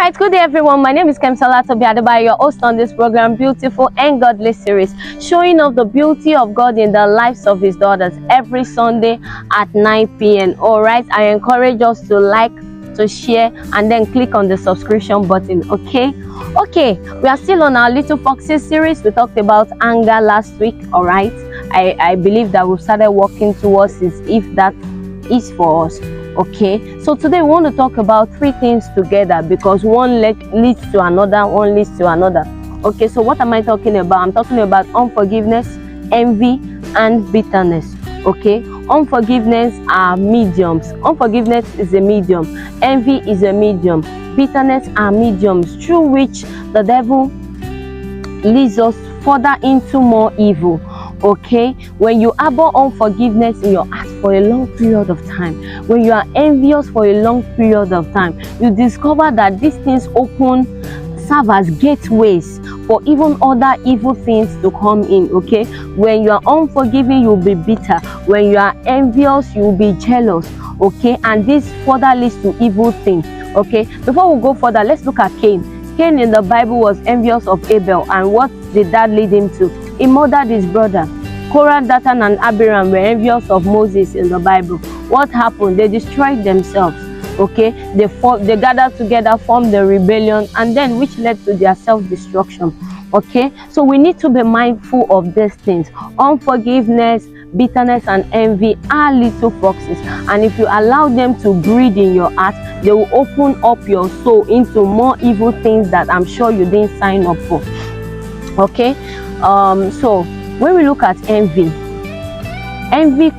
right, good day everyone. My name is Kemsola Tobiadebayo, your host on this program, Beautiful and Godly Series, showing off the beauty of God in the lives of His daughters every Sunday at 9 p.m. All right, I encourage us to like, to share, and then click on the subscription button. Okay, we are still on our Little Foxes series. We talked about anger last week. All right, I believe that we've started working towards this, if that is for us. Okay, so today we want to talk about three things together, because one leads to another, one leads to another. Okay, so what am I talking about? I'm talking about unforgiveness, envy, and bitterness. Okay, unforgiveness are mediums. Unforgiveness is a medium. Envy is a medium. Bitterness are mediums through which the devil leads us further into more evil. Okay, when you harbor unforgiveness in your heart for a long period of time, when you are envious for a long period of time, you discover that these things serve as gateways for even other evil things to come in. Okay, when you are unforgiving, you'll be bitter. When you are envious, you'll be jealous. Okay, and this further leads to evil things. Okay, before we go further, let's look at Cain. Cain in the Bible was envious of Abel, and what did that lead him to? He murdered his brother. Korah, Dathan, and Abiram were envious of Moses in the Bible. What happened? They destroyed themselves. Okay, they gathered together, formed a rebellion, and then which led to their self-destruction. Okay, so we need to be mindful of these things. Unforgiveness, bitterness, and envy are little foxes, and if you allow them to breed in your heart, they will open up your soul into more evil things that I'm sure you didn't sign up for. Okay, so when we look at envy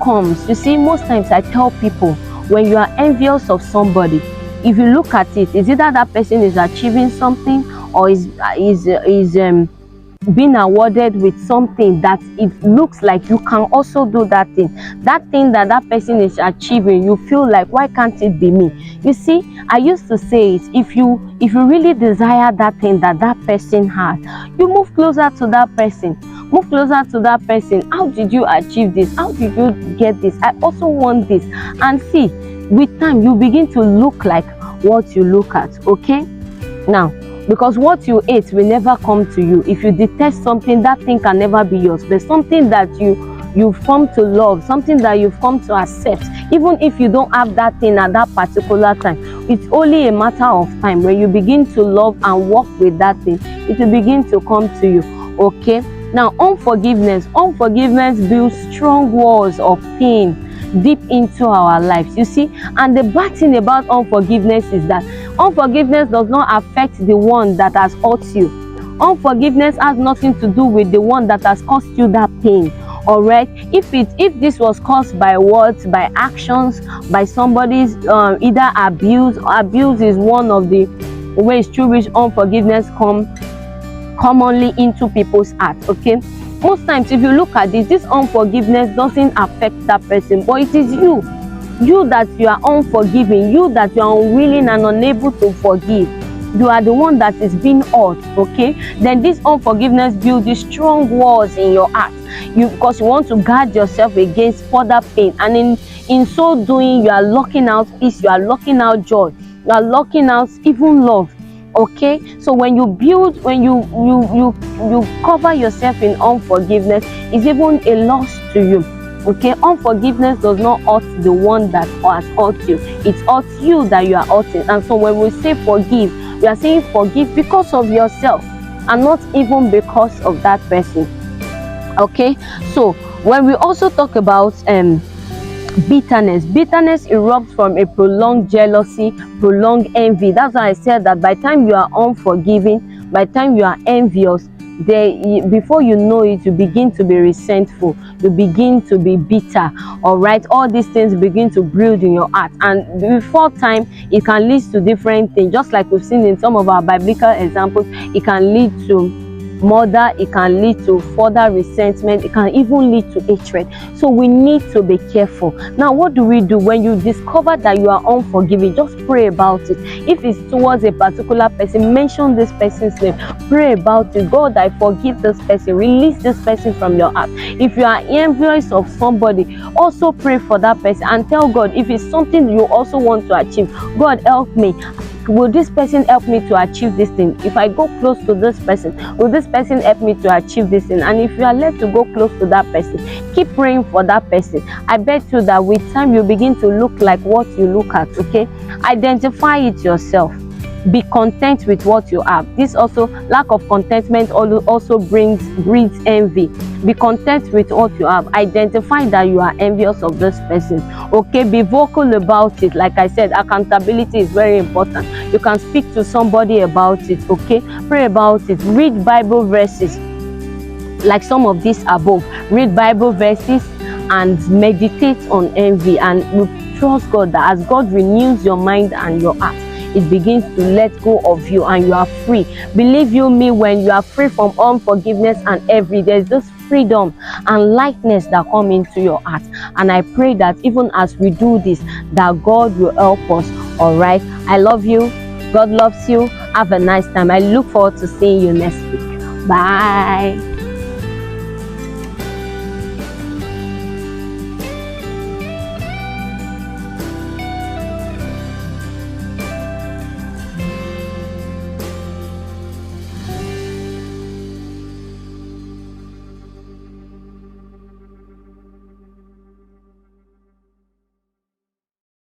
comes, you see, most times I tell people, when you are envious of somebody, if you look at it, is either that person is achieving something or is being awarded with something that it looks like you can also do that thing. That thing that person is achieving, you feel like, why can't it be me? You see, I used to say it, if you really desire that thing that person has, you move closer to that person. Move closer to that person. How did you achieve this? How did you get this? I also want this. And see, with time, you begin to look like what you look at. Okay, now, because what you ate will never come to you. If you detest something, that thing can never be yours. There's something that you've come to love, something that you've come to accept. Even if you don't have that thing at that particular time, it's only a matter of time. When you begin to love and walk with that thing, it will begin to come to you. Okay, now unforgiveness builds strong walls of pain deep into our lives. You see, and the bad thing about unforgiveness is that unforgiveness does not affect the one that has hurt you. Unforgiveness has nothing to do with the one that has caused you that pain. All right, if this was caused by words, by actions, by somebody's either abuse is one of the ways through which unforgiveness commonly into people's hearts. Okay, most times if you look at this unforgiveness doesn't affect that person, but it is you that you are unforgiving, you that you are unwilling and unable to forgive. You are the one that is being hurt. Okay, then this unforgiveness builds these strong walls in your heart, because you want to guard yourself against further pain, and in so doing, you are locking out peace, you are locking out joy, you are locking out even love. Okay, so when you cover yourself in unforgiveness, it's even a loss to you. Okay, unforgiveness does not hurt the one that has hurt you, it hurts you that you are hurting. And so when we say forgive, we are saying forgive because of yourself and not even because of that person. Okay, so when we also talk about bitterness erupts from a prolonged jealousy, prolonged envy. That's why I said that by the time you are unforgiving, by the time you are envious, before you know it, you begin to be resentful, you begin to be bitter. All right, all these things begin to build in your heart, and before time, it can lead to different things. Just like we've seen in some of our biblical examples, it can lead to murder, it can lead to further resentment, it can even lead to hatred. So we need to be careful. Now, what do we do when you discover that you are unforgiving? Just pray about it. If it's towards a particular person, mention this person's name, pray about it. God, I forgive this person, release this person from your heart. If you are envious of somebody, also pray for that person and tell God, if it's something you also want to achieve, God, help me. will this person help me to achieve this thing? If I go close to this person, will this person help me to achieve this thing? And if you are led to go close to that person, keep praying for that person. I bet you that with time you begin to look like what you look at. Okay, identify it yourself. Be content with what you have. This also, lack of contentment also breeds envy. Be content with what you have. Identify that you are envious of this person. Okay, be vocal about it. Like I said, accountability is very important. You can speak to somebody about it. Okay, pray about it. Read Bible verses like some of these above. Read Bible verses and meditate on envy, and trust God that as God renews your mind and your heart, it begins to let go of you and you are free. Believe you me, when you are free from unforgiveness and envy, there's this freedom and lightness that come into your heart. And I pray that even as we do this, that God will help us. All right, I love you. God loves you. Have a nice time. I look forward to seeing you next week. Bye.